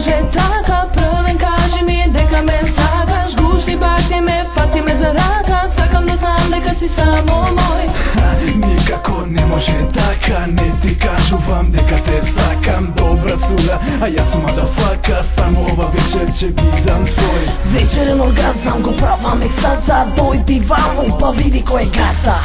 može така, првен кажи ми дека ме сакаш. Гушни бакни ме, фати ме за рака, сакам да знам дека си само мој. Никако не може така, не ти кажувам дека те сакам, добра цура, а јас сум мадафака, само ова вечер ќе бидам твој. Вечерен оргазам го правам екстаза, дојди вамо па види кој е газда.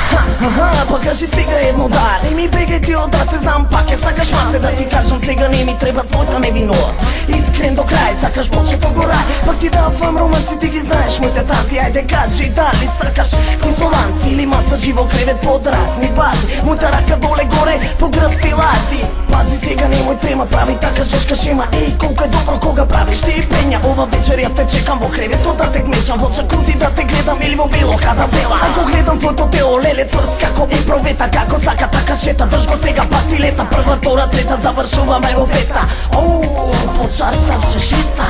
Па кажи сега едно да, не ми бегај ти одрате, знам пак е сакаш маце, да ти кажам сега не ми треба твојата невиност. Искрен до крај, сакаш почето го рај, пак ти давам романци, ти ги знаеш моите танци, ајде кажи дали сакаш консоланци или маца живо кревет под разни бази, мојта рака доле горе по грб ти лази. Пази сега немој трема, прави така жешка шема, еј колко е добро кога правиш ти пења. Ова вечер јас те чекам во креветот да те гмечам, во джакузи да те гледам или во било када бела. Ако гледам твоето тело леле цврст како и провета, како сака така шета, држ го сега пак ти лета, прва, втора, трета, завршуваме во пета. Оу, по чарстав се шета.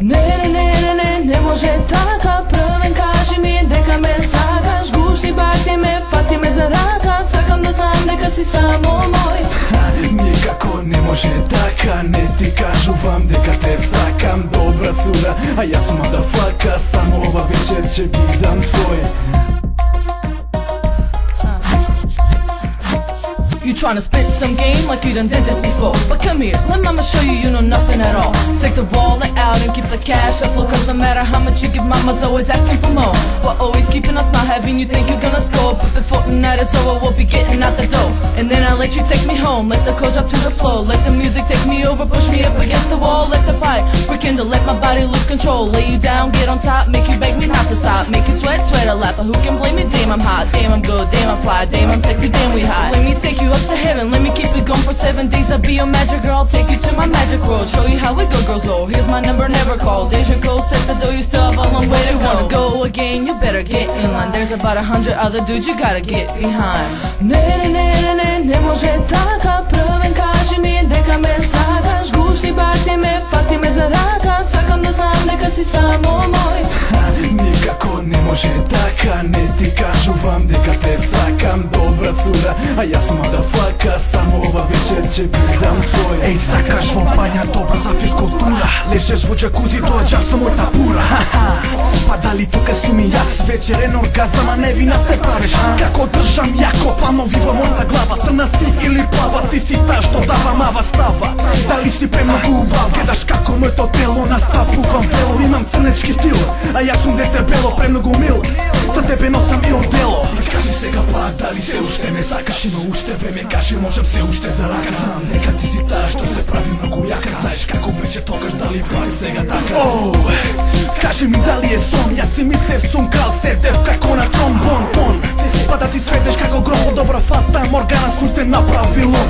Не може така, првен кажи ми дека ме сакаш. Гушни бакни ме, фати ме за рака, сакам да знам дека си само мој. Никако не може така, не ти кажувам дека те сакам, добра цура, а јас сум мадафака, само ова вечер ќе бидам твој. You tryna spit some game like you done did this before, but come here, let mama show you you know nothing at all. Take the wallet out and keep the cash afloat, cause no matter how much you give, mama's always asking for more. We're always keeping us smile, having you think you're gonna score, but before the night is over, we'll be getting out the door. And then I'll let you take me home, let the coach up to the floor, let the music take me over, push me up against the wall, let the fire rekindle, let my body lose control, lay you down, get on top, make you beg me not to stop, make you sweat, sweat a lot, but who can blame me? Damn I'm hot, damn I'm good, damn I'm fly, damn I'm sexy, damn we high. Let me take you up to heaven, let me keep it going for 7 days. I'll be your magic girl, I'll take you to my magic world, show you how we go girls roll. Here's my number, never call, Deja code, set the door, you still have a long way to go. You wanna go again, you better get in line, there's about 100 other dudes you gotta get behind. Не може така, првен кажи ми дека ме сакаш. Гушни бакни ме, фати ме за рака, сакам да знам дека си само мој. Никако не може така, не ти кажувам дека те сакам, добра цура, а јас сум мадафака, само ова вечер ќе бидам твој. Еј, сакаш во бања добра за физкултура, лежеш во джакузи, тоа час со мојта пура. Па дали тука сум и јас, вечерен оргазам, а невина се правиш. Како држам јако планови во мојата глава, црна си или плава, ти си та што дава мава става. Дали си премногу убав, гледаш како моето тело настапувам вело, имам црнечки стил, а јас сум дете бело, премногу мил, за тебе носам и одело. Кажи сега пак дали се уште ме сакаш, има уште време, кажи можам се уште за рака. Знам дека ти си таа што се прави многу јака, знаеш како беше тогаш, дали пак сега така. Оу, кажи ми дали е сон, јас си мислев сум крал, седев како на тромбон, пон. Па да ти светеш како гром, добра фата, Моргана сум се направило.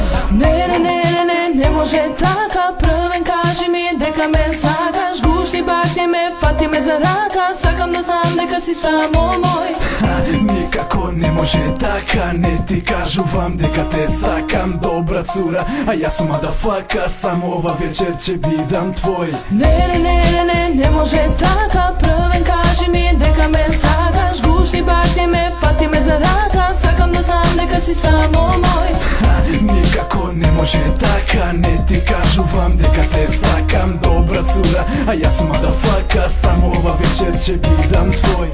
Не може така, првен кажи ми дека ме сакаш. Гушни бакни ме, фати ме за рака, сакам да знам дека си само мој. Никако не може така, не ти кажувам дека те сакам, добра цура, а јас сум мадафака, само ова вечер ќе бидам твој. Не може така, првен кажи ми дека ме сакаш. Гушни бакни ме, фати ме за рака, сакам да знам дека си само мој. Никако не може така, не ти кажувам дека те сакам, добра цура, а јас сум мадафака, само ова вечер ќе бидам твој.